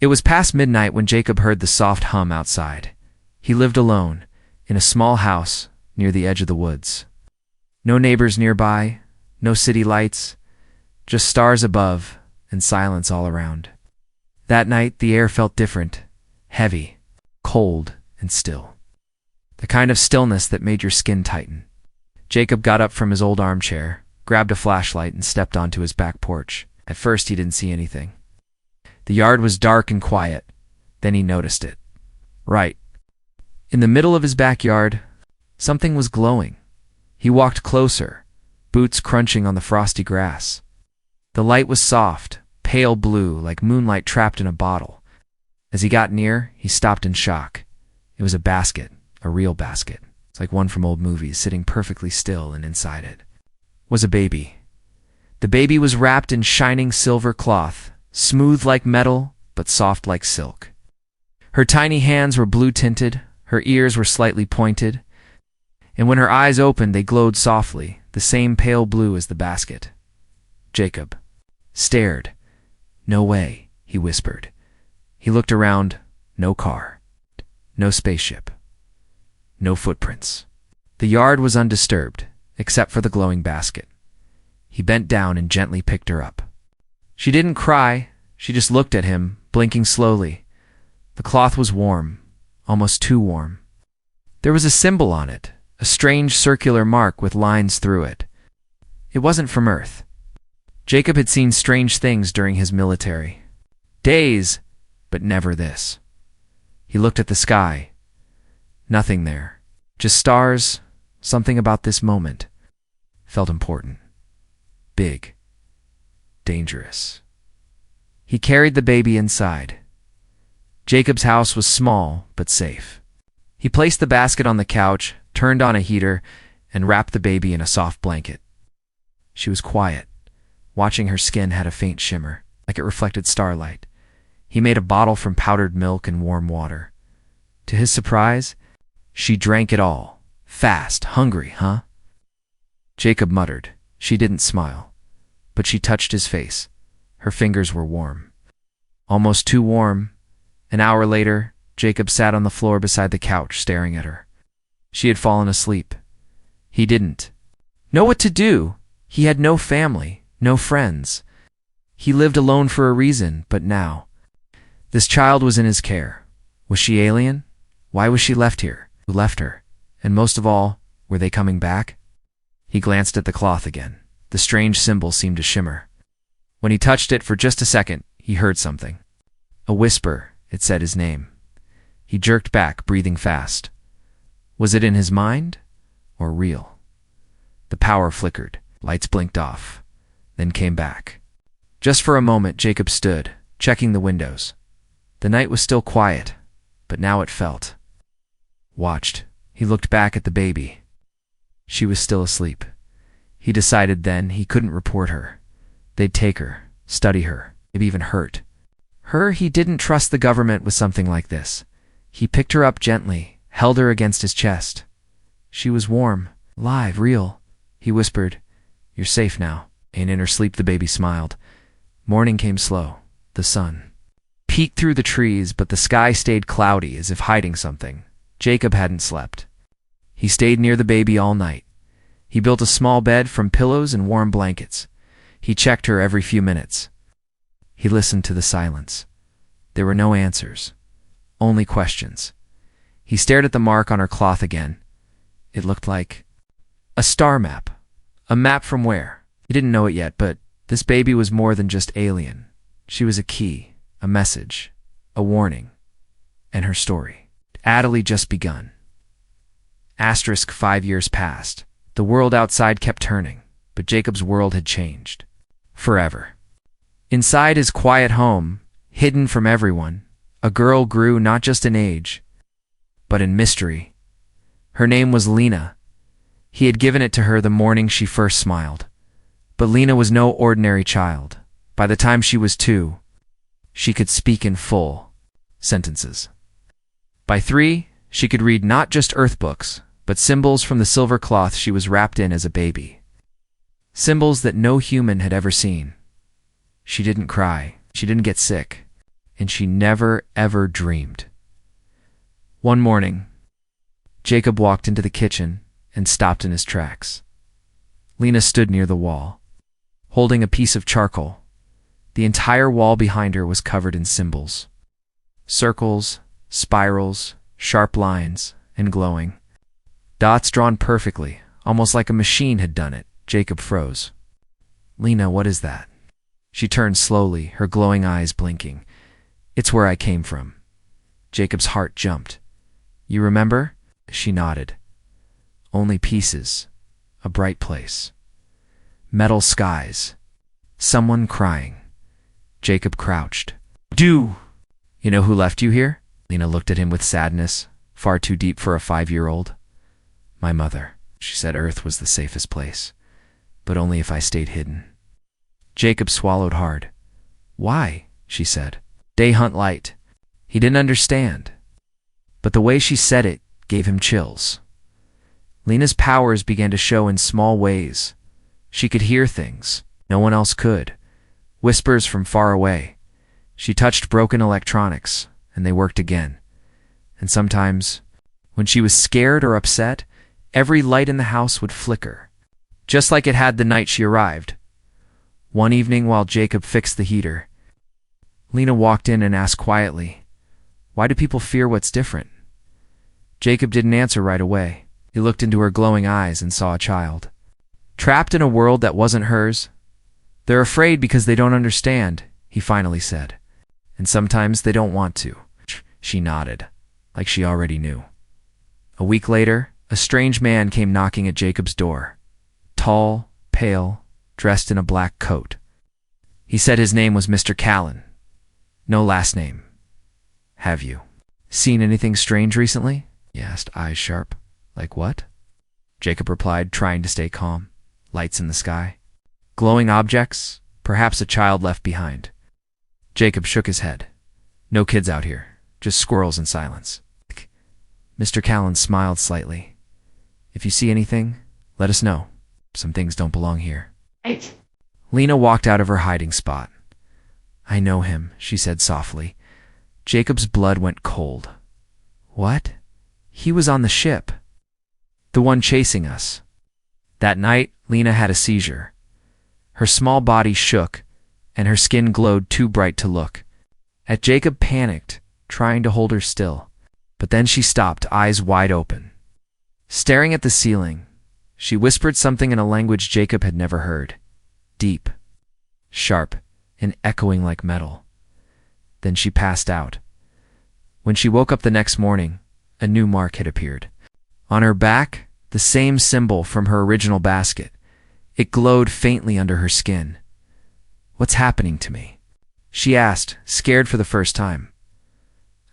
It was past midnight when Jacob heard the soft hum outside. He lived alone, in a small house near the edge of the woods. No neighbors nearby, no city lights, just stars above and silence all around. That night the air felt different, heavy, cold, and still. The kind of stillness that made your skin tighten. Jacob got up from his old armchair, grabbed a flashlight, and stepped onto his back porch. At first he didn't see anything. The yard was dark and quiet. Then he noticed it. Right in the middle of his backyard, something was glowing. He walked closer, boots crunching on the frosty grass. The light was soft, pale blue, like moonlight trapped in a bottle. As he got near, he stopped in shock. It was a basket, a real basket. It's like one from old movies, sitting perfectly still, and inside it was a baby. The baby was wrapped in shining silver cloth, smooth like metal, but soft like silk. Her tiny hands were blue-tinted, her ears were slightly pointed, and when her eyes opened they glowed softly, the same pale blue as the basket. Jacob stared. "No way," he whispered. He looked around. No car. No spaceship. No footprints. The yard was undisturbed, except for the glowing basket. He bent down and gently picked her up. She didn't cry, she just looked at him, blinking slowly. The cloth was warm, almost too warm. There was a symbol on it, a strange circular mark with lines through it. It wasn't from Earth. Jacob had seen strange things during his military days, but never this. He looked at the sky. Nothing there. Just stars. Something about this moment felt important. Big. Dangerous. He carried the baby inside. Jacob's house was small, but safe. He placed the basket on the couch, turned on a heater, and wrapped the baby in a soft blanket. She was quiet. Watching her skin had a faint shimmer, like it reflected starlight. He made a bottle from powdered milk and warm water. To his surprise, she drank it all. Fast, hungry, huh? Jacob muttered. She didn't smile, but she touched his face. Her fingers were warm. Almost too warm. An hour later, Jacob sat on the floor beside the couch, staring at her. She had fallen asleep. He didn't know what to do. He had no family, no friends. He lived alone for a reason, but now this child was in his care. Was she alien? Why was she left here? Who left her? And most of all, were they coming back? He glanced at the cloth again. The strange symbol seemed to shimmer. When he touched it for just a second, he heard something. A whisper. It said his name. He jerked back, breathing fast. Was it in his mind or real? The power flickered. Lights blinked off, then came back. Just for a moment, Jacob stood, checking the windows. The night was still quiet, but now it felt watched. He looked back at the baby. She was still asleep. He decided then he couldn't report her. They'd take her, study her, maybe even hurt her. He didn't trust the government with something like this. He picked her up gently, held her against his chest. She was warm, live, real. He whispered, "You're safe now." And in her sleep the baby smiled. Morning came slow. The sun peeked through the trees, but the sky stayed cloudy, as if hiding something. Jacob hadn't slept. He stayed near the baby all night. He built a small bed from pillows and warm blankets. He checked her every few minutes. He listened to the silence. There were no answers, only questions. He stared at the mark on her cloth again. It looked like a star map. A map from where? He didn't know it yet, but this baby was more than just alien. She was a key, a message, a warning. And her story had only just begun. 5 years passed. The world outside kept turning, but Jacob's world had changed. Forever. Inside his quiet home, hidden from everyone, a girl grew not just in age, but in mystery. Her name was Lena. He had given it to her the morning she first smiled. But Lena was no ordinary child. By the time she was 2, she could speak in full sentences. By 3, she could read not just earth books, but symbols from the silver cloth she was wrapped in as a baby. Symbols that no human had ever seen. She didn't cry. She didn't get sick. and she never ever dreamed. One morning, Jacob walked into the kitchen and stopped in his tracks. Lena stood near the wall, holding a piece of charcoal. The entire wall behind her was covered in symbols. Circles, spirals, sharp lines, and glowing. Dots drawn perfectly, almost like a machine had done it. Jacob froze. "Lena, what is that?" She turned slowly, her glowing eyes blinking. "It's where I came from." Jacob's heart jumped. "You remember?" She nodded. "Only pieces. A bright place. Metal skies. Someone crying." Jacob crouched. "Do you know who left you here?" Lena looked at him with sadness, far too deep for a 5-year-old. "My mother. She said Earth was the safest place, but only if I stayed hidden." Jacob swallowed hard. "Why?" she said. "Day hunt light." He didn't understand, but the way she said it gave him chills. Lena's powers began to show in small ways. She could hear things no one else could. Whispers from far away. She touched broken electronics, and they worked again. And sometimes, when she was scared or upset, every light in the house would flicker, just like it had the night she arrived. One evening while Jacob fixed the heater, Lena walked in and asked quietly, "Why do people fear what's different?" Jacob didn't answer right away. He looked into her glowing eyes and saw a child. Trapped in a world that wasn't hers. "They're afraid because they don't understand," he finally said. "And sometimes they don't want to." She nodded, like she already knew. A week later, a strange man came knocking at Jacob's door. Tall, pale, dressed in a black coat. He said his name was Mr. Callan. No last name. "Have you seen anything strange recently?" he asked, eyes sharp. "Like what?" Jacob replied, trying to stay calm. "Lights in the sky. Glowing objects, perhaps a child left behind." Jacob shook his head. "No kids out here, just squirrels in silence." Mr. Callan smiled slightly. "If you see anything, let us know. Some things don't belong here." Lena walked out of her hiding spot. "I know him," she said softly. Jacob's blood went cold. "What?" "He was on the ship. The one chasing us." That night, Lena had a seizure. Her small body shook, and her skin glowed too bright to look at. Jacob panicked, trying to hold her still. But then she stopped, eyes wide open. Staring at the ceiling, she whispered something in a language Jacob had never heard. Deep, sharp, and echoing like metal. Then she passed out. When she woke up the next morning, a new mark had appeared. On her back, the same symbol from her original basket. It glowed faintly under her skin. "What's happening to me?" she asked, scared for the first time.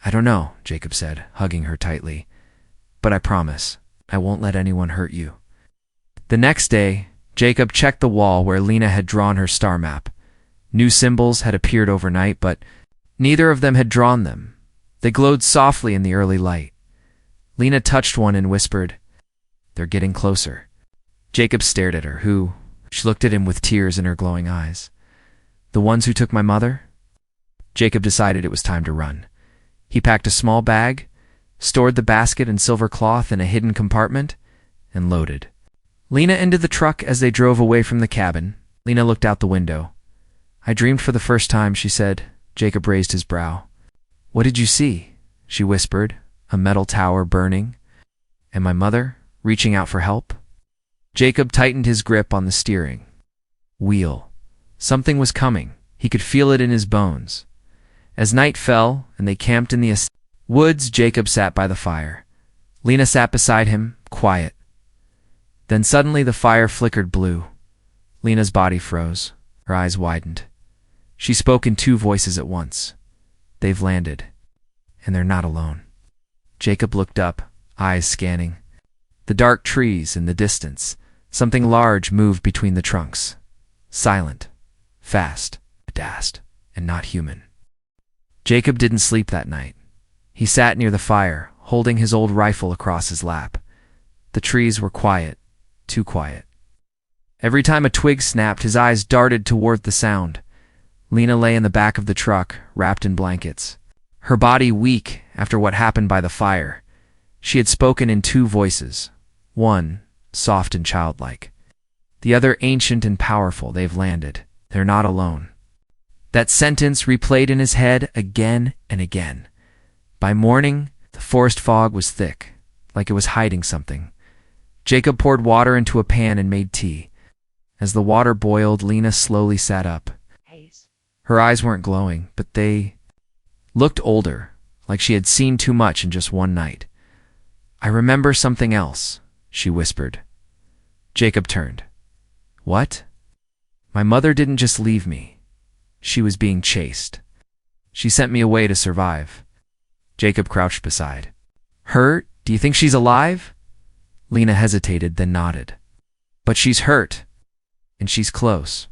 "I don't know," Jacob said, hugging her tightly. "But I promise, I won't let anyone hurt you." The next day, Jacob checked the wall where Lena had drawn her star map. New symbols had appeared overnight, but neither of them had drawn them. They glowed softly in the early light. Lena touched one and whispered, "They're getting closer." Jacob stared at her. "Who?" She looked at him with tears in her glowing eyes. "The ones who took my mother?" Jacob decided it was time to run. He packed a small bag, stored the basket and silver cloth in a hidden compartment, and loaded. Lena entered the truck as they drove away from the cabin. Lena looked out the window. "I dreamed for the first time," she said. Jacob raised his brow. "What did you see?" she whispered. "A metal tower burning? And my mother reaching out for help?" Jacob tightened his grip on the steering wheel. Something was coming. He could feel it in his bones. As night fell and they camped in the woods, Jacob sat by the fire. Lena sat beside him, quiet. Then suddenly the fire flickered blue. Lena's body froze. Her eyes widened. She spoke in two voices at once. "They've landed, and they're not alone." Jacob looked up, eyes scanning. The dark trees in the distance. Something large moved between the trunks. Silent, fast, fast, and not human. Jacob didn't sleep that night. He sat near the fire, holding his old rifle across his lap. The trees were quiet, too quiet. Every time a twig snapped, his eyes darted toward the sound. Lena lay in the back of the truck, wrapped in blankets. Her body weak after what happened by the fire. She had spoken in two voices. One, soft and childlike. The other ancient and powerful. They've landed. They're not alone. That sentence replayed in his head again and again. By morning, the forest fog was thick, like it was hiding something. Jacob poured water into a pan and made tea. As the water boiled, Lena slowly sat up. Her eyes weren't glowing, but they looked older, like she had seen too much in just one night. "I remember something else," she whispered. Jacob turned. "What?" "My mother didn't just leave me. She was being chased. She sent me away to survive." Jacob crouched beside. "Hurt? Do you think she's alive?" Lena hesitated, then nodded. "But she's hurt, and she's close."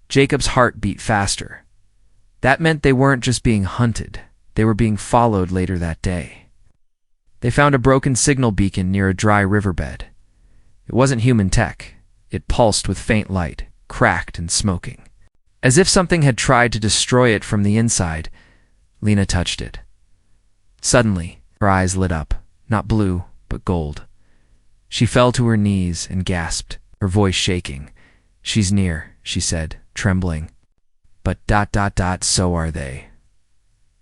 Jacob's heart beat faster. That meant they weren't just being hunted. They were being followed later that day. They found a broken signal beacon near a dry riverbed. It wasn't human tech. It pulsed with faint light, cracked and smoking. As if something had tried to destroy it from the inside, Lena touched it. Suddenly, her eyes lit up, not blue, but gold. She fell to her knees and gasped, her voice shaking. "She's near," she said, trembling. "But ... so are they."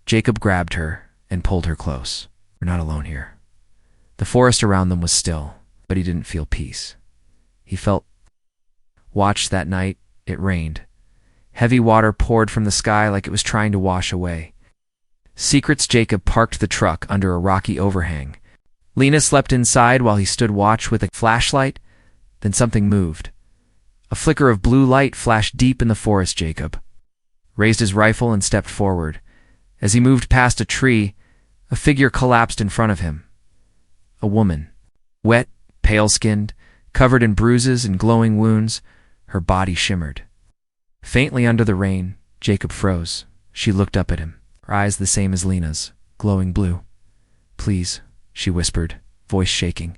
Jacob grabbed her and pulled her close. "We're not alone here." The forest around them was still, but he didn't feel peace. He felt watched that night. It rained. Heavy water poured from the sky like it was trying to wash away. Secrets. Jacob parked the truck under a rocky overhang. Lena slept inside while he stood watch with a flashlight. Then something moved. A flicker of blue light flashed deep in the forest. Jacob raised his rifle and stepped forward. As he moved past a tree, a figure collapsed in front of him. A woman, wet, pale-skinned, covered in bruises and glowing wounds, her body shimmered. Faintly under the rain, Jacob froze. She looked up at him, her eyes the same as Lena's, glowing blue. "Please," she whispered, voice shaking.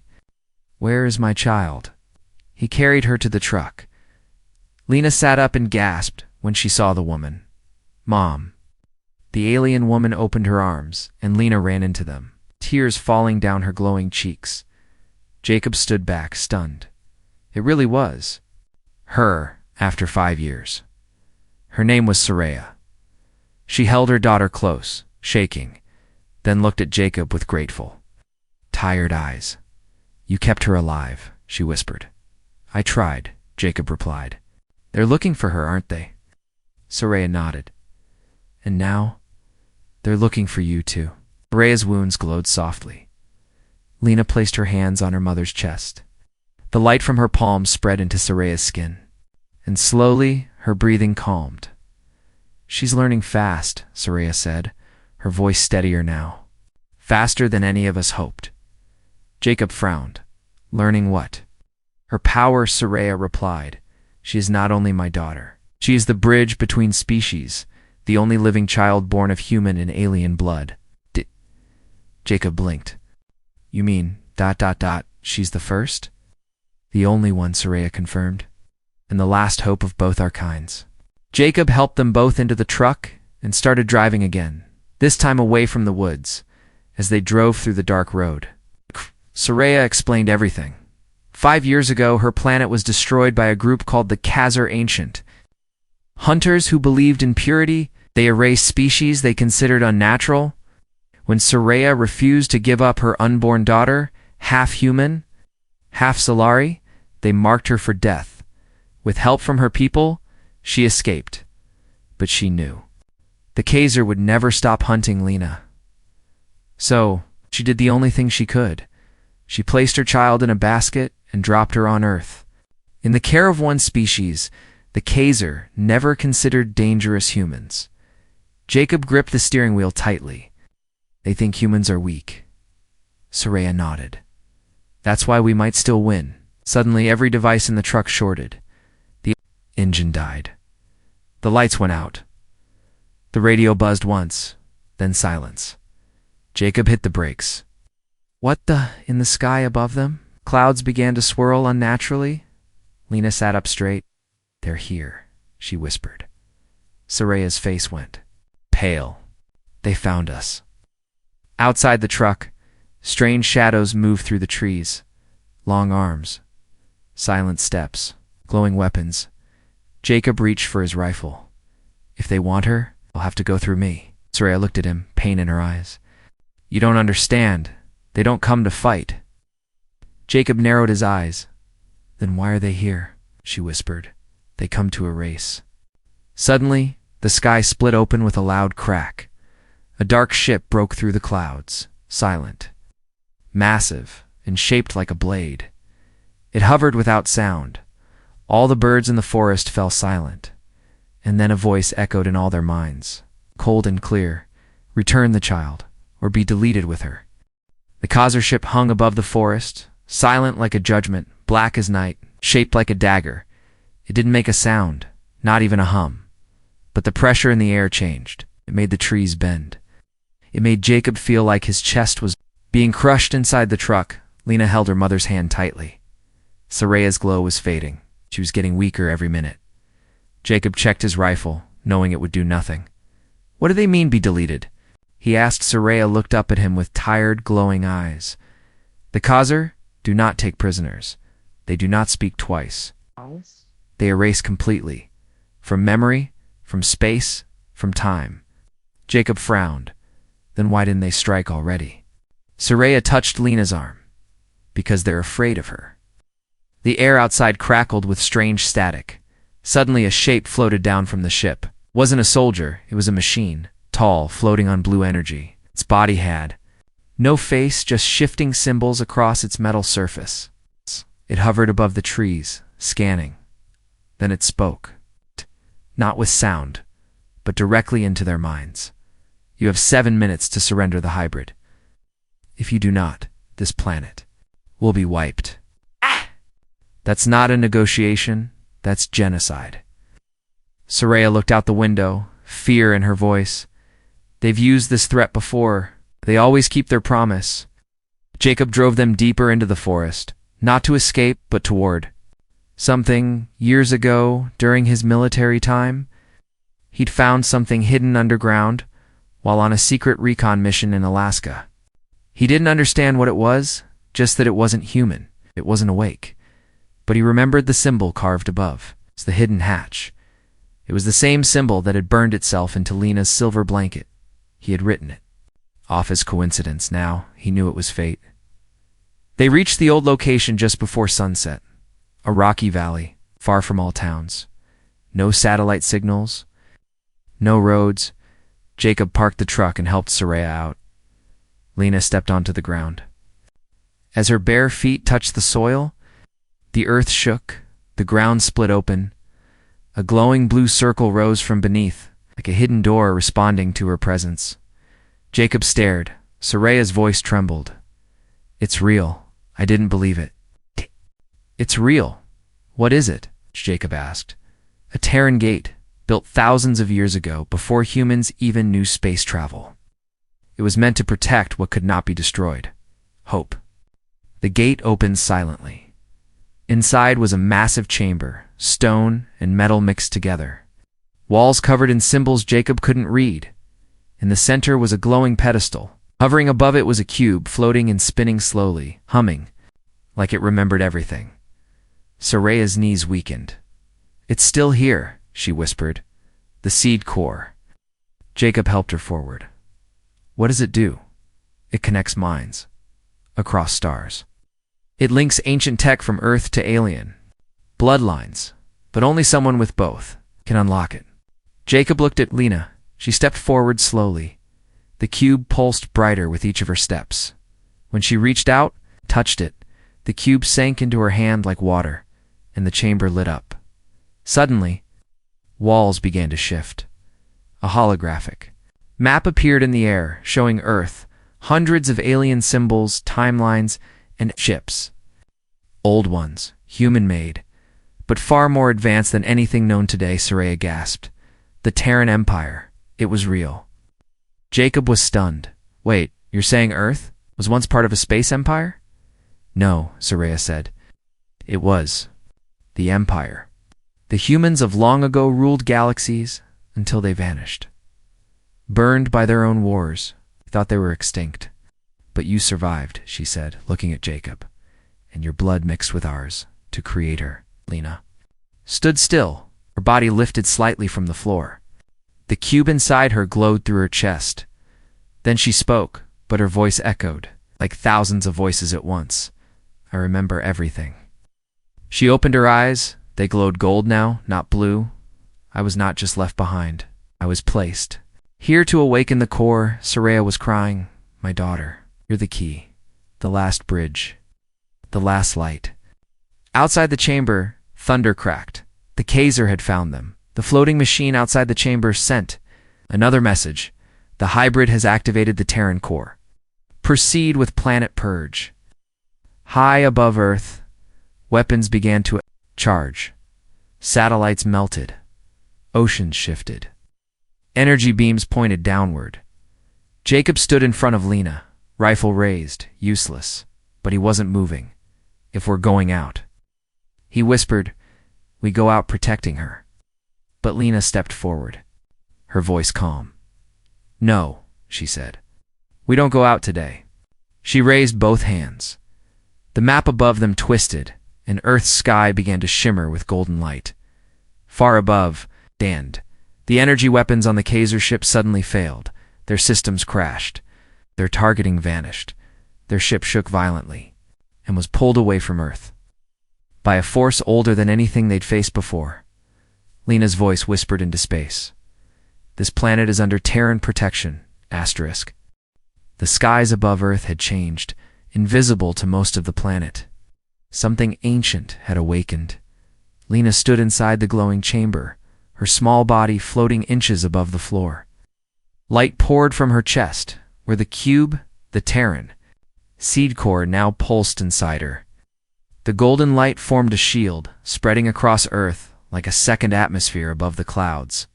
"Where is my child?" He carried her to the truck. Lena sat up and gasped when she saw the woman. "Mom." The alien woman opened her arms, and Lena ran into them, tears falling down her glowing cheeks. Jacob stood back, stunned. It really was her, after 5 years. Her name was Soraya. She held her daughter close, shaking, then looked at Jacob with grateful, tired eyes. "You kept her alive," she whispered. "I tried," Jacob replied. "They're looking for her, aren't they?" Soraya nodded. "And now, they're looking for you too." Soraya's wounds glowed softly. Lena placed her hands on her mother's chest. The light from her palms spread into Soraya's skin, and slowly her breathing calmed. "She's learning fast," Soraya said, her voice steadier now. "Faster than any of us hoped." Jacob frowned. "Learning what?" "Her power," Soraya replied. "She is not only my daughter. She is the bridge between species, the only living child born of human and alien blood." Jacob blinked. "You mean ... she's the first?" "The only one," Soraya confirmed, "and the last hope of both our kinds." Jacob helped them both into the truck and started driving again, this time away from the woods. As they drove through the dark road, Soraya explained everything. 5 years ago, her planet was destroyed by a group called the Khazar Ancient. Hunters who believed in purity. They erased species they considered unnatural. When Soraya refused to give up her unborn daughter, half human, half Solari, they marked her for death. With help from her people, she escaped. But she knew the Khazar would never stop hunting Lena. So, she did the only thing she could. She placed her child in a basket and dropped her on Earth. In the care of one species, the Khazar never considered dangerous humans. Jacob gripped the steering wheel tightly. "They think humans are weak." Soraya nodded. "That's why we might still win." Suddenly, every device in the truck shorted. The engine died. The lights went out. The radio buzzed once, then silence. Jacob hit the brakes. "What the?" In the sky above them, clouds began to swirl unnaturally. Lena sat up straight. "They're here," she whispered. Soraya's face went pale. They found us. Outside the truck, strange shadows moved through the trees. Long arms, silent steps, glowing weapons. Jacob reached for his rifle. If they want her, they'll have to go through me. Soraya looked at him, pain in her eyes. You don't understand. They don't come to fight. Jacob narrowed his eyes. Then why are they here? She whispered. They come to erase. Suddenly, the sky split open with a loud crack. A dark ship broke through the clouds, silent, massive, and shaped like a blade. It hovered without sound. All the birds in the forest fell silent. And then a voice echoed in all their minds, cold and clear. Return the child, or be deleted with her. The Khazar ship hung above the forest, silent like a judgment, black as night, shaped like a dagger. It didn't make a sound, not even a hum. But the pressure in the air changed. It made the trees bend. It made Jacob feel like his chest was being crushed inside the truck. Lena held her mother's hand tightly. Soraya's glow was fading. She was getting weaker every minute. Jacob checked his rifle, knowing it would do nothing. What do they mean, be deleted? He asked. Soraya looked up at him with tired, glowing eyes. The Khazar do not take prisoners. They do not speak twice. They erase completely. From memory, from space, from time. Jacob frowned. Then why didn't they strike already? Soraya touched Lena's arm. Because they're afraid of her. The air outside crackled with strange static. Suddenly a shape floated down from the ship. It wasn't a soldier, it was a machine, tall, floating on blue energy. Its body had no face, just shifting symbols across its metal surface. It hovered above the trees, scanning. Then it spoke. Not with sound, but directly into their minds. You have 7 minutes to surrender the hybrid. If you do not, this planet will be wiped. That's not a negotiation, that's genocide. Soraya looked out the window, fear in her voice. They've used this threat before. They always keep their promise. Jacob drove them deeper into the forest, not to escape, but toward something. Years ago, during his military time, he'd found something hidden underground while on a secret recon mission in Alaska. He didn't understand what it was, just that it wasn't human. It wasn't awake. But he remembered the symbol carved above. It's the hidden hatch. It was the same symbol that had burned itself into Lena's silver blanket. He had written it. Off as coincidence now, he knew it was fate. They reached the old location just before sunset. A rocky valley, far from all towns. No satellite signals. No roads. Jacob parked the truck and helped Soraya out. Lena stepped onto the ground. As her bare feet touched the soil, the earth shook, the ground split open. A glowing blue circle rose from beneath, like a hidden door responding to her presence. Jacob stared. Soraya's voice trembled. It's real. I didn't believe it. It's real. What is it? Jacob asked. A Terran gate, built thousands of years ago, before humans even knew space travel. It was meant to protect what could not be destroyed. Hope. The gate opened silently. Inside was a massive chamber, stone and metal mixed together. Walls covered in symbols Jacob couldn't read. In the center was a glowing pedestal. Hovering above it was a cube, floating and spinning slowly, humming, like it remembered everything. Soraya's knees weakened. It's still here, she whispered. The seed core. Jacob helped her forward. What does it do? It connects minds. Across stars. It links ancient tech from Earth to alien. Bloodlines. But only someone with both can unlock it. Jacob looked at Lena. She stepped forward slowly. The cube pulsed brighter with each of her steps. When she reached out, touched it, the cube sank into her hand like water, and the chamber lit up. Suddenly, walls began to shift. A holographic map appeared in the air, showing Earth, hundreds of alien symbols, timelines, and ships. Old ones, human-made, but far more advanced than anything known today, Soraya gasped. The Terran Empire. It was real. Jacob was stunned. Wait, you're saying Earth was once part of a space empire? No, Soraya said. It was. The Empire. The humans of long ago ruled galaxies. until they vanished. Burned by their own wars, they thought they were extinct. But you survived, she said, looking at Jacob, and your blood mixed with ours to create her. Lena stood still, her body lifted slightly from the floor. The cube inside her glowed through her chest. Then she spoke, but her voice echoed, like thousands of voices at once. I remember everything. She opened her eyes. They glowed gold now, not blue. I was not just left behind. I was placed. Here to awaken the core, Soraya was crying, my daughter, you're the key, the last bridge, the last light. Outside the chamber, thunder cracked. The Kaiser had found them. The floating machine outside the chamber sent another message. The hybrid has activated the Terran core. Proceed with planet purge. High above Earth, weapons began to charge. Satellites melted. Oceans shifted. Energy beams pointed downward. Jacob stood in front of Lena, rifle raised, useless, but he wasn't moving. If we're going out. He whispered, we go out protecting her. But Lena stepped forward, her voice calm. No, she said. We don't go out today. She raised both hands. The map above them twisted, and Earth's sky began to shimmer with golden light. Far above, the energy weapons on the Kaiser ship suddenly failed. Their systems crashed. Their targeting vanished. Their ship shook violently and was pulled away from Earth by a force older than anything they'd faced before. Lena's voice whispered into space. This planet is under Terran protection, asterisk. The skies above Earth had changed, invisible to most of the planet. Something ancient had awakened. Lena stood inside the glowing chamber, her small body floating inches above the floor. Light poured from her chest, where the cube, the Terran, seed core now pulsed inside her. The golden light formed a shield, spreading across Earth like a second atmosphere above the clouds.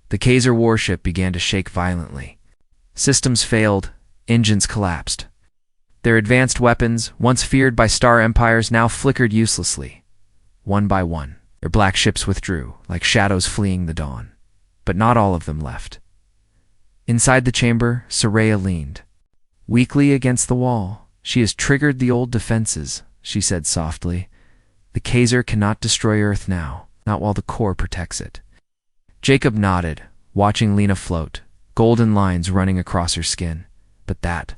The Kaiser warship began to shake violently. Systems failed, engines collapsed. Their advanced weapons, once feared by star empires, now flickered uselessly. One by one, their black ships withdrew, like shadows fleeing the dawn. But not all of them left. Inside the chamber, Soraya leaned. Weakly against the wall, she has triggered the old defenses, she said softly. The Kaiser cannot destroy Earth now, not while the core protects it. Jacob nodded, watching Lena float, golden lines running across her skin. But that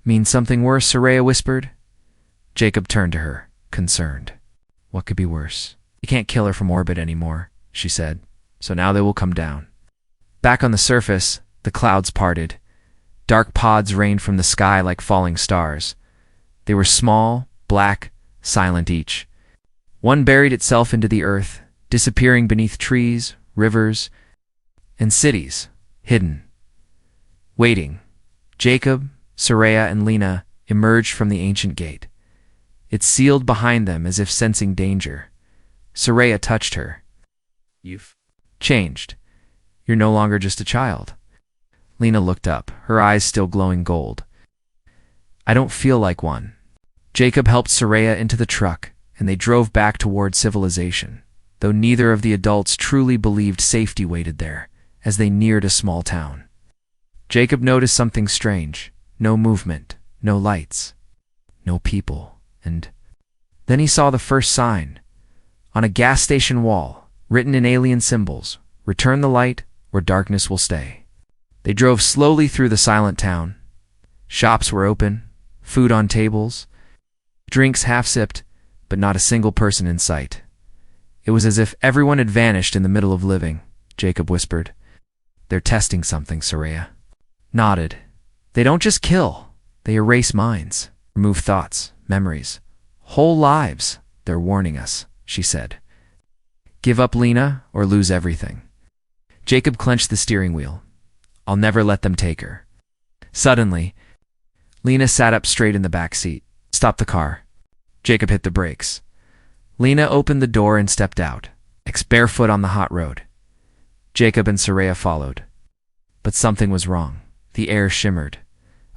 means something worse, Soraya whispered. Jacob turned to her, concerned. What could be worse? You can't kill her from orbit anymore, she said. So now they will come down. Back on the surface, the clouds parted. Dark pods rained from the sky like falling stars. They were small, black, silent each. One buried itself into the earth, disappearing beneath trees, rivers, and cities, hidden. Waiting, Jacob, Soraya, and Lena emerged from the ancient gate. It sealed behind them as if sensing danger. Soraya touched her. You've changed. You're no longer just a child. Lena looked up, her eyes still glowing gold. I don't feel like one. Jacob helped Soraya into the truck, and they drove back toward civilization, though neither of the adults truly believed safety waited there, as they neared a small town. Jacob noticed something strange. No movement, no lights, no people, and then he saw the first sign. On a gas station wall, written in alien symbols, return the light or darkness will stay. They drove slowly through the silent town. Shops were open, food on tables, drinks half-sipped, but not a single person in sight. It was as if everyone had vanished in the middle of living, Jacob whispered. They're testing something, Soraya nodded. They don't just kill, they erase minds, remove thoughts, memories, whole lives. They're warning us, she said. Give up Lena or lose everything. Jacob clenched the steering wheel. I'll never let them take her. Suddenly, Lena sat up straight in the back seat. Stop the car. Jacob hit the brakes. Lena opened the door and stepped out, barefoot on the hot road. Jacob and Soraya followed. But something was wrong. The air shimmered.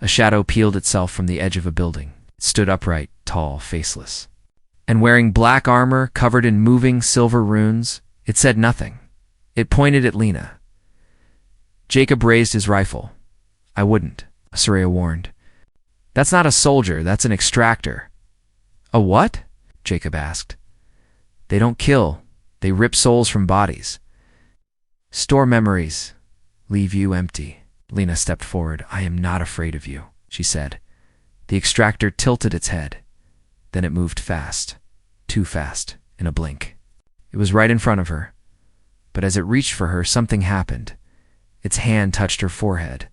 A shadow peeled itself from the edge of a building. It stood upright, tall, faceless. And wearing black armor covered in moving silver runes, it said nothing. It pointed at Lena. Jacob raised his rifle. I wouldn't, Soraya warned. That's not a soldier, that's an extractor. A what? Jacob asked. They don't kill, they rip souls from bodies. Store memories, leave you empty. Lena stepped forward. I am not afraid of you, she said. The extractor tilted its head. Then it moved fast, too fast, in a blink. It was right in front of her. But as it reached for her, something happened. Its hand touched her forehead,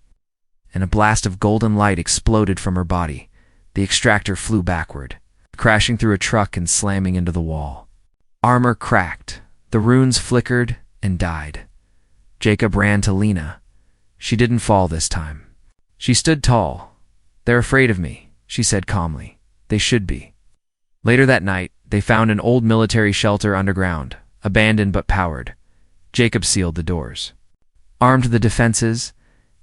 and a blast of golden light exploded from her body. The extractor flew backward, crashing through a truck and slamming into the wall. Armor cracked. The runes flickered and died. Jacob ran to Lena. She didn't fall this time. She stood tall. They're afraid of me, she said calmly. They should be. Later that night, they found an old military shelter underground, abandoned but powered. Jacob sealed the doors, armed the defenses,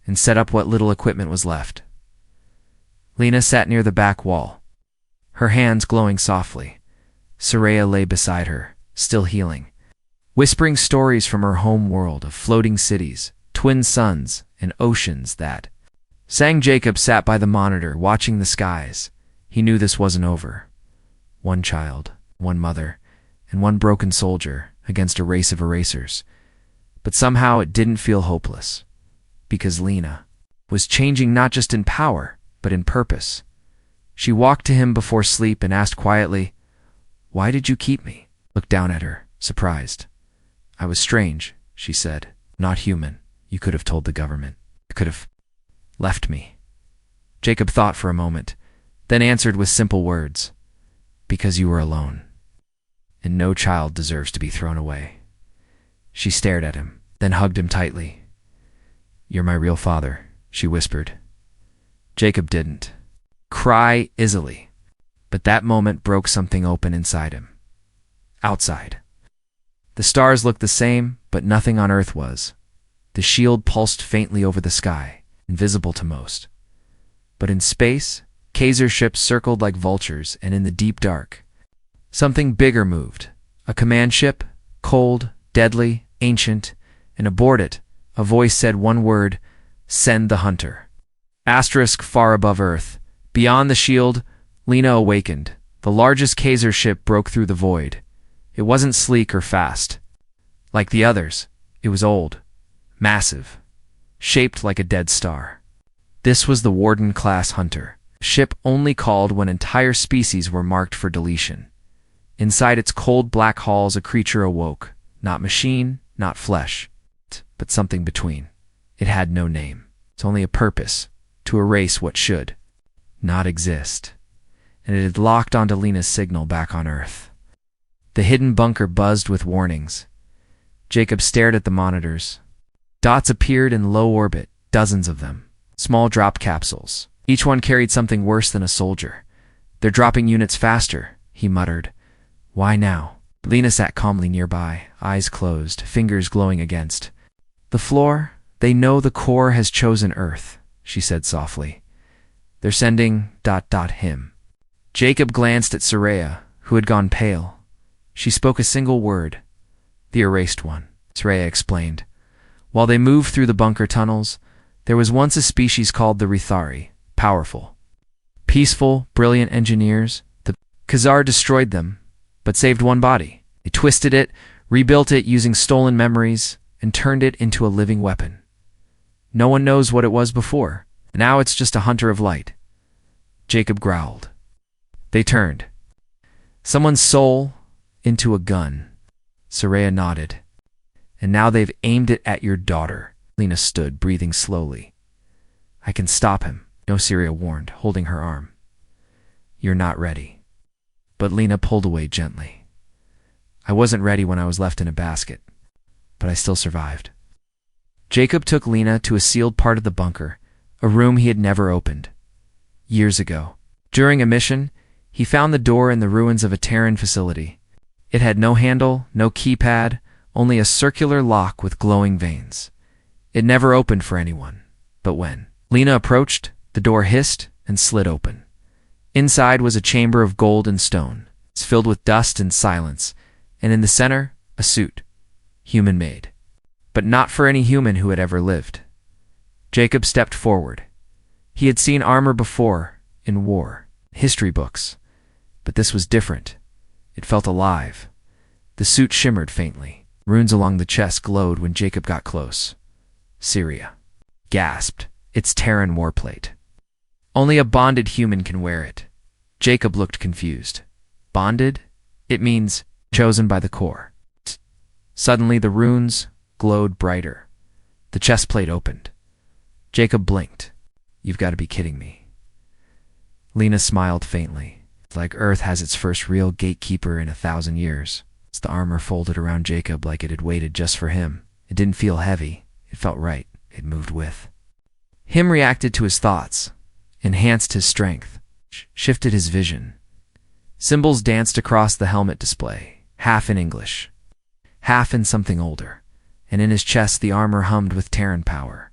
and set up what little equipment was left. Lena sat near the back wall, her hands glowing softly. Soraya lay beside her, still healing, whispering stories from her home world of floating cities, twin suns, and oceans that sang. Jacob sat by the monitor, watching the skies. He knew this wasn't over. One child, one mother, and one broken soldier against a race of erasers. But somehow it didn't feel hopeless, because Lena was changing not just in power, but in purpose. She walked to him before sleep and asked quietly, "Why did you keep me?" Looked down at her, surprised. "I was strange," she said. "Not human. You could have told the government. You could have left me." Jacob thought for a moment, then answered with simple words, "Because you were alone. And no child deserves to be thrown away." She stared at him, then hugged him tightly. "You're my real father," she whispered. Jacob didn't cry easily, but that moment broke something open inside him. Outside, the stars looked the same, but nothing on Earth was. The shield pulsed faintly over the sky, invisible to most. But in space, Kaiser ships circled like vultures, and in the deep dark, something bigger moved. A command ship, cold, deadly, ancient, and aboard it, a voice said one word: "Send the hunter." Asterisk far above Earth. Beyond the shield, Lena awakened. The largest Kaiser ship broke through the void. It wasn't sleek or fast. Like the others, it was old, massive, shaped like a dead star. This was the Warden-class hunter, a ship only called when entire species were marked for deletion. Inside its cold black halls, a creature awoke. Not machine, not flesh, but something between. It had no name. It's only a purpose: to erase what should not exist. And it had locked onto Lena's signal back on Earth. The hidden bunker buzzed with warnings. Jacob stared at the monitors. Dots appeared in low orbit, dozens of them. Small drop capsules. Each one carried something worse than a soldier. "They're dropping units faster," he muttered. "Why now?" Lena sat calmly nearby, eyes closed, fingers glowing against the floor. "They know the core has chosen Earth," she said softly. "They're sending ... him." Jacob glanced at Soraya, who had gone pale. She spoke a single word. "The erased one," Soraya explained. "While they moved through the bunker tunnels, there was once a species called the Rithari, powerful, peaceful, brilliant engineers. The Khazar destroyed them, but saved one body. They twisted it, rebuilt it using stolen memories, and turned it into a living weapon. No one knows what it was before. Now it's just a hunter of light." Jacob growled. "They turned someone's soul into a gun." Soraya nodded. "And now they've aimed it at your daughter." Lena stood, breathing slowly. "I can stop him," Soraya warned, holding her arm. "You're not ready." But Lena pulled away gently. "I wasn't ready when I was left in a basket, but I still survived." Jacob took Lena to a sealed part of the bunker, a room he had never opened. Years ago, during a mission, he found the door in the ruins of a Terran facility. It had no handle, no keypad, only a circular lock with glowing veins. It never opened for anyone, but when Lena approached, the door hissed and slid open. Inside was a chamber of gold and stone. It's filled with dust and silence, and in the center, a suit, human-made. But not for any human who had ever lived. Jacob stepped forward. He had seen armor before, in war, history books, but this was different. It felt alive. The suit shimmered faintly. Runes along the chest glowed when Jacob got close. Syria. Gasped. It's Terran warplate. Only a bonded human can wear it. Jacob looked confused. Bonded? It means chosen by the core. Suddenly the runes glowed brighter. The chest plate opened. Jacob blinked. You've got to be kidding me. Lena smiled faintly. Like Earth has its first real gatekeeper in 1,000 years. The armor folded around Jacob like it had waited just for him. It didn't feel heavy. It felt right. It moved with him, reacted to his thoughts, enhanced his strength, shifted his vision. Symbols danced across the helmet display, half in English, half in something older, and in his chest the armor hummed with Terran power.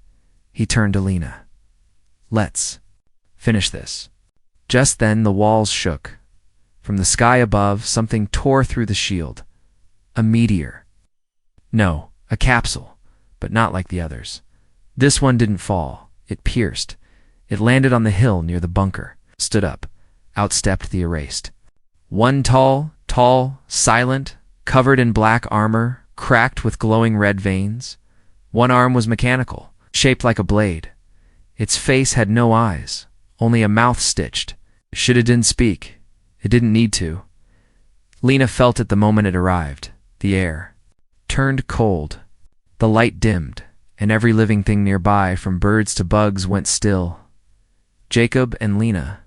He turned to Lena. Let's finish this. Just then the walls shook. From the sky above, something tore through the shield. A meteor. No, a capsule, but not like the others. This one didn't fall. It pierced. It landed on the hill near the bunker. Stood up. Outstepped the erased. One tall, silent, covered in black armor, cracked with glowing red veins. One arm was mechanical, shaped like a blade. Its face had no eyes, only a mouth stitched. It didn't speak. It didn't need to. Lena felt it the moment it arrived. The air turned cold. The light dimmed, and every living thing nearby, from birds to bugs, went still. Jacob and Lena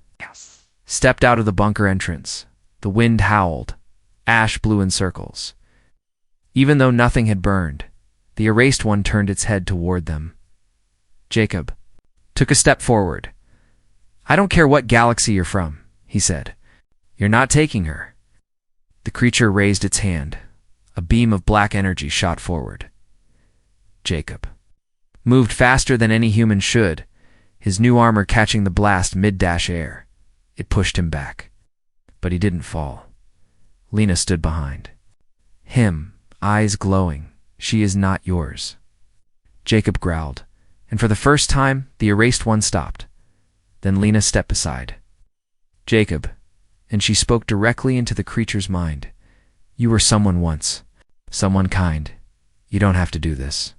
stepped out of the bunker entrance. The wind howled. Ash blew in circles. Even though nothing had burned, the erased one turned its head toward them. Jacob took a step forward. I don't care what galaxy you're from, he said. You're not taking her. The creature raised its hand. A beam of black energy shot forward. Jacob moved faster than any human should, his new armor catching the blast mid-dash air. It pushed him back. But he didn't fall. Lena stood behind him, eyes glowing. She is not yours. Jacob growled, and for the first time, the erased one stopped. Then Lena stepped aside. Jacob, and she spoke directly into the creature's mind. You were someone once. Someone kind. You don't have to do this.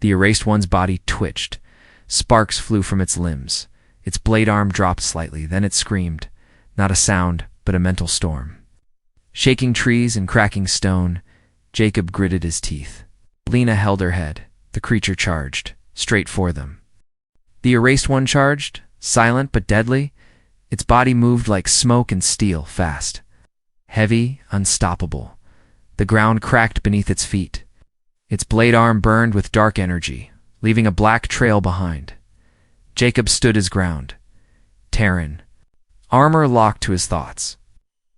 The erased one's body twitched. Sparks flew from its limbs. Its blade arm dropped slightly, then it screamed. Not a sound, but a mental storm. Shaking trees and cracking stone, Jacob gritted his teeth. Lena held her head. The creature charged, straight for them. The erased one charged, silent but deadly. Its body moved like smoke and steel, fast. Heavy, unstoppable. The ground cracked beneath its feet. Its blade arm burned with dark energy, leaving a black trail behind. Jacob stood his ground. Terran. Armor locked to his thoughts.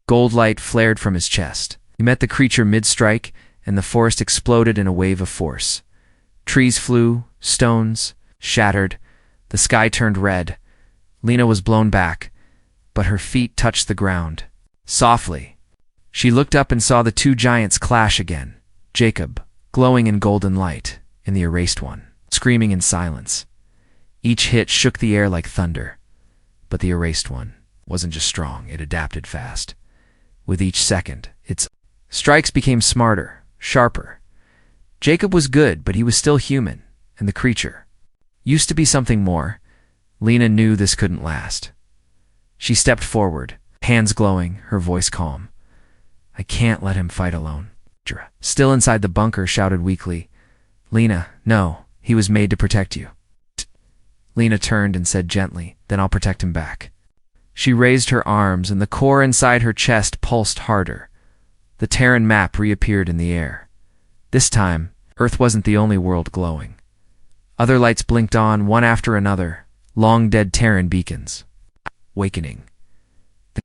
Gold light flared from his chest. He met the creature mid-strike, and the forest exploded in a wave of force. Trees flew, stones shattered. The sky turned red. Lena was blown back, but her feet touched the ground. Softly, she looked up and saw the two giants clash again. Jacob, glowing in golden light, and the erased one, screaming in silence. Each hit shook the air like thunder. But the erased one wasn't just strong, it adapted fast. With each second, its strikes became smarter, sharper. Jacob was good, but he was still human, and the creature used to be something more. Lena knew this couldn't last. She stepped forward, hands glowing, her voice calm. I can't let him fight alone. Still inside the bunker, shouted weakly, Lena, no, he was made to protect you. Lena turned and said gently, then I'll protect him back. She raised her arms, and the core inside her chest pulsed harder. The Terran map reappeared in the air. This time, Earth wasn't the only world glowing. Other lights blinked on, one after another, long-dead Terran beacons. Awakening. The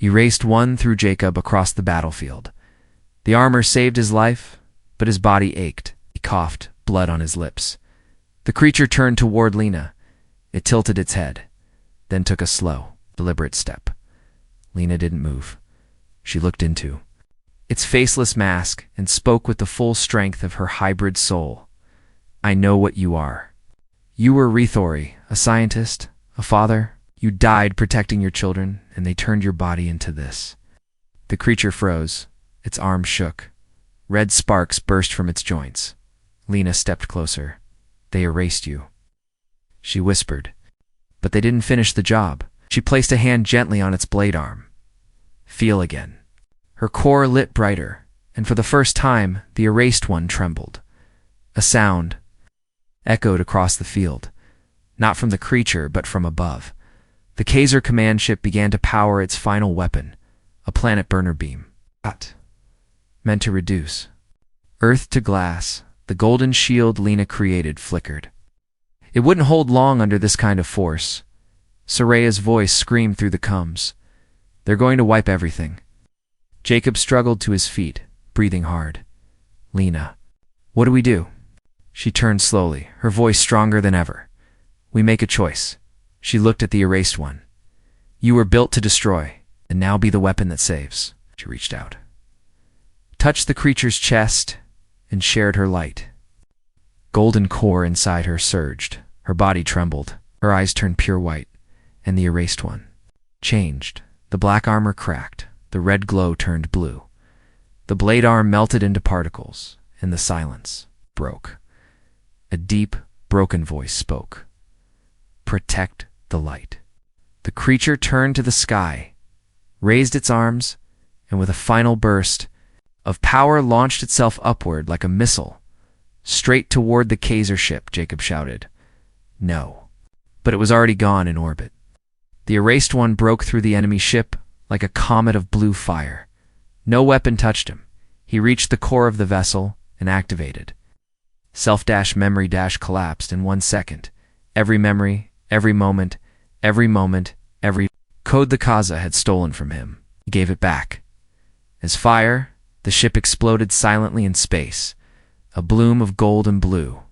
erased one threw Jacob across the battlefield. The armor saved his life, but his body ached. He coughed, blood on his lips. The creature turned toward Lena. It tilted its head, then took a slow, deliberate step. Lena didn't move. She looked into its faceless mask and spoke with the full strength of her hybrid soul. I know what you are. You were Rethori, a scientist, a father. You died protecting your children, and they turned your body into this." The creature froze. Its arms shook. Red sparks burst from its joints. Lena stepped closer. "They erased you," she whispered. "But they didn't finish the job." She placed a hand gently on its blade arm. "Feel again." Her core lit brighter, and for the first time, the erased one trembled. A sound echoed across the field, not from the creature, but from above. The Kaiser command ship began to power its final weapon, a planet burner beam. Cut. Meant to reduce. Earth to glass, the golden shield Lena created flickered. It wouldn't hold long under this kind of force. Soraya's voice screamed through the combs. "They're going to wipe everything." Jacob struggled to his feet, breathing hard. "Lena, what do we do?" She turned slowly, her voice stronger than ever. "We make a choice." She looked at the erased one. "You were built to destroy, and now be the weapon that saves." She reached out, touched the creature's chest, and shared her light. Golden core inside her surged. Her body trembled. Her eyes turned pure white, and the erased one changed. The black armor cracked. The red glow turned blue. The blade arm melted into particles, and the silence broke. A deep, broken voice spoke. "Protect the light." The creature turned to the sky, raised its arms, and with a final burst of power launched itself upward like a missile. "Straight toward the Kaiser ship," Jacob shouted. "No." But it was already gone in orbit. The erased one broke through the enemy ship like a comet of blue fire. No weapon touched him. He reached the core of the vessel and activated. Self-memory collapsed in 1 second. Every memory, every moment, every code the Kaza had stolen from him. He gave it back. As fire, the ship exploded silently in space, a bloom of gold and blue.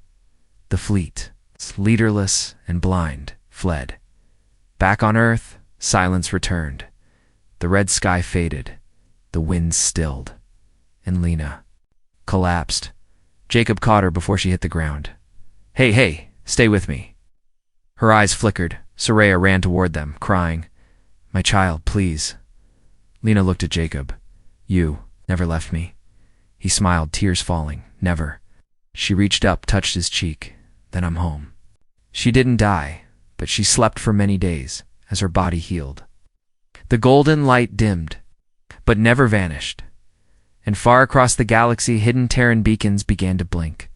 The fleet, leaderless and blind, fled. Back on Earth, silence returned. The red sky faded, the winds stilled, and Lena collapsed. Jacob caught her before she hit the ground. Hey, stay with me." Her eyes flickered. Soraya ran toward them, crying, "My child, please." Lena looked at Jacob. "You never left me." He smiled, tears falling. "Never." She reached up, touched his cheek. "Then I'm home." She didn't die, but she slept for many days as her body healed. The golden light dimmed, but never vanished. And far across the galaxy, hidden Terran beacons began to blink.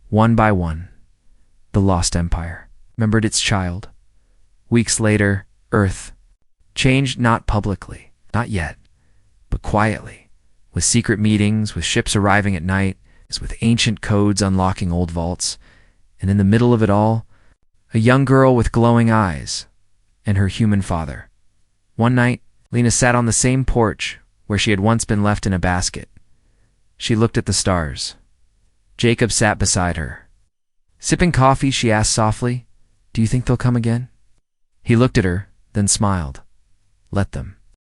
One by one, the lost empire remembered its child. Weeks later, Earth changed, not publicly, not yet, but quietly, with secret meetings, with ships arriving at night, with ancient codes unlocking old vaults, and in the middle of it all, a young girl with glowing eyes and her human father. One night, Lena sat on the same porch where she had once been left in a basket. She looked at the stars. Jacob sat beside her. Sipping coffee, she asked softly, "Do you think they'll come again?" He looked at her, then smiled. "Let them."